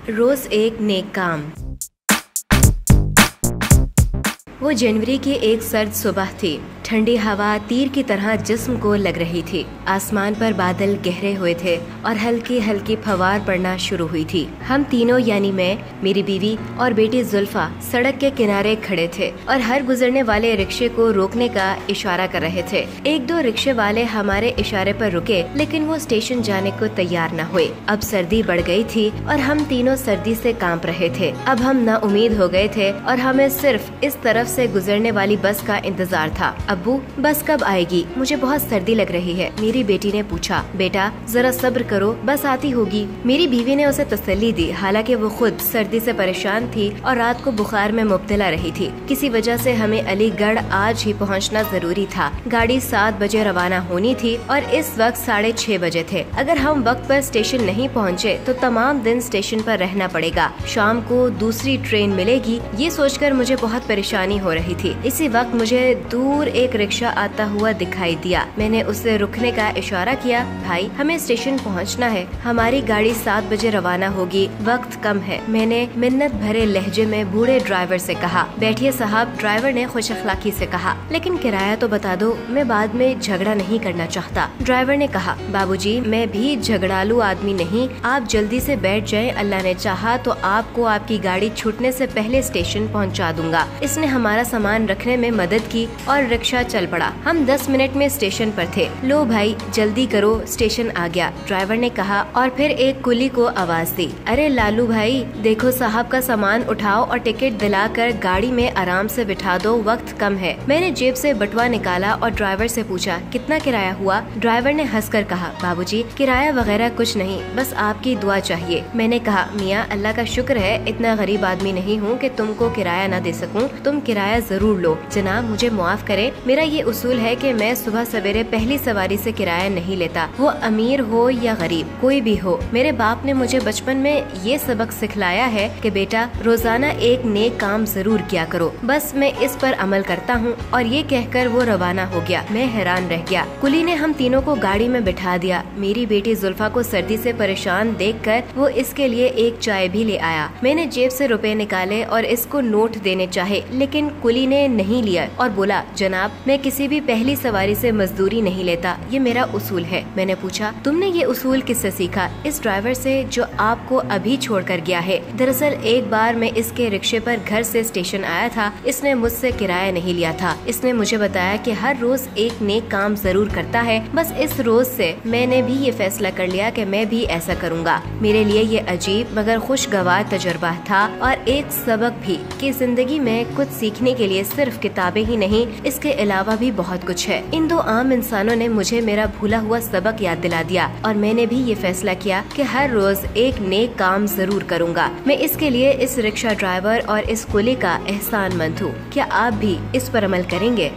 रोज एक नेक काम। वो जनवरी की एक सर्द सुबह थी। ठंडी हवा तीर की तरह जिस्म को लग रही थी। आसमान पर बादल गहरे हुए थे और हल्की हल्की फवार पड़ना शुरू हुई थी। हम तीनों यानी मैं, मेरी बीवी और बेटी जुल्फा सड़क के किनारे खड़े थे और हर गुजरने वाले रिक्शे को रोकने का इशारा कर रहे थे। एक दो रिक्शे वाले हमारे इशारे पर रुके, लेकिन वो स्टेशन जाने को तैयार न हुए। अब सर्दी बढ़ गई थी और हम तीनों सर्दी से कांप रहे थे। अब हम ना उम्मीद हो गए थे और हमें सिर्फ इस तरफ से गुजरने वाली बस का इंतजार था। अब्बू, बस कब आएगी? मुझे बहुत सर्दी लग रही है, मेरी बेटी ने पूछा। बेटा जरा सब्र करो, बस आती होगी, मेरी बीवी ने उसे तसल्ली दी। हालांकि वो खुद सर्दी से परेशान थी और रात को बुखार में मुब्तला रही थी। किसी वजह से हमें अलीगढ़ आज ही पहुंचना जरूरी था। गाड़ी 7 बजे रवाना होनी थी और इस वक्त 6:30 बजे थे। अगर हम वक्त पर स्टेशन नहीं पहुंचे तो तमाम दिन स्टेशन पर रहना पड़ेगा। शाम को दूसरी ट्रेन मिलेगी, ये सोचकर मुझे बहुत परेशानी हो रही थी। इसी वक्त मुझे दूर एक रिक्शा आता हुआ दिखाई दिया। मैंने उसे रुकने का इशारा किया। भाई, हमें स्टेशन पहुंचना है, हमारी गाड़ी 7 बजे रवाना होगी, वक्त कम है, मैंने मिन्नत भरे लहजे में बूढ़े ड्राइवर से कहा। बैठिए साहब, ड्राइवर ने खुश अखलाकी से कहा, लेकिन किराया तो बता दो, मैं बाद में झगड़ा नहीं करना चाहता। ड्राइवर ने कहा, बाबूजी मैं भी झगड़ालू आदमी नहीं, आप जल्दी से बैठ जाएं, अल्लाह ने चाहा तो आपको आपकी गाड़ी छूटने से पहले स्टेशन पहुंचा दूंगा। इसने हमारा सामान रखने में मदद की और रिक्शा चल पड़ा। हम 10 मिनट में स्टेशन पर थे। लो भाई जल्दी करो, स्टेशन आ गया, ड्राइवर ने कहा और फिर एक कुली को आवाज दी। अरे लालू भाई, देखो साहब का सामान उठाओ और टिकट दिलाकर गाड़ी में आराम से बिठा दो, वक्त कम है। मैंने जेब से बटुआ निकाला और ड्राइवर से पूछा, कितना किराया हुआ? ड्राइवर ने हंसकर कहा, बाबूजी किराया वगैरह कुछ नहीं, बस आपकी दुआ चाहिए। मैंने कहा, मियाँ अल्लाह का शुक्र है, इतना गरीब आदमी नहीं हूँ कि तुमको किराया न दे सकूँ, तुम किराया जरूर लो। जनाब मुझे माफ करे, मेरा ये उसूल है कि मैं सुबह सवेरे पहली सवारी से किराया नहीं लेता, वो अमीर हो या गरीब, कोई भी हो। मेरे बाप ने मुझे बचपन में ये सबक सिखलाया है कि बेटा रोजाना एक नेक काम जरूर किया करो। बस मैं इस पर अमल करता हूँ। और ये कहकर वो रवाना हो गया। मैं हैरान रह गया। कुली ने हम तीनों को गाड़ी में बिठा दिया। मेरी बेटी जुल्फा को सर्दी से परेशान देखकर वो इसके लिए एक चाय भी ले आया। मैंने जेब से रुपए निकाले और इसको नोट देने चाहे, लेकिन कुली ने नहीं लिया और बोला, जनाब मैं किसी भी पहली सवारी से मजदूरी नहीं लेता, ये मेरा उसूल है। मैंने पूछा, तुमने ये उसूल किससे सीखा? इस ड्राइवर से जो आपको अभी छोड़कर गया है। दरअसल एक बार मैं इसके रिक्शे पर घर से स्टेशन आया था, इसने मुझसे किराया नहीं लिया था। इसने मुझे बताया कि हर रोज एक नेक काम जरूर करता है। बस इस रोज से मैंने भी ये फैसला कर लिया कि मैं भी ऐसा करूँगा। मेरे लिए ये अजीब मगर खुशगवार तजुर्बा था और एक सबक भी कि जिंदगी में कुछ सीखने के लिए सिर्फ किताबें ही नहीं, इसके अलावा भी बहुत कुछ है। इन दो आम इंसानों ने मुझे मेरा भूला हुआ सबक याद दिला दिया और मैंने भी ये फैसला किया कि हर रोज एक नेक काम जरूर करूँगा। मैं इसके लिए इस रिक्शा ड्राइवर और इस कुली का एहसानमंद हूँ। क्या आप भी इस पर अमल करेंगे?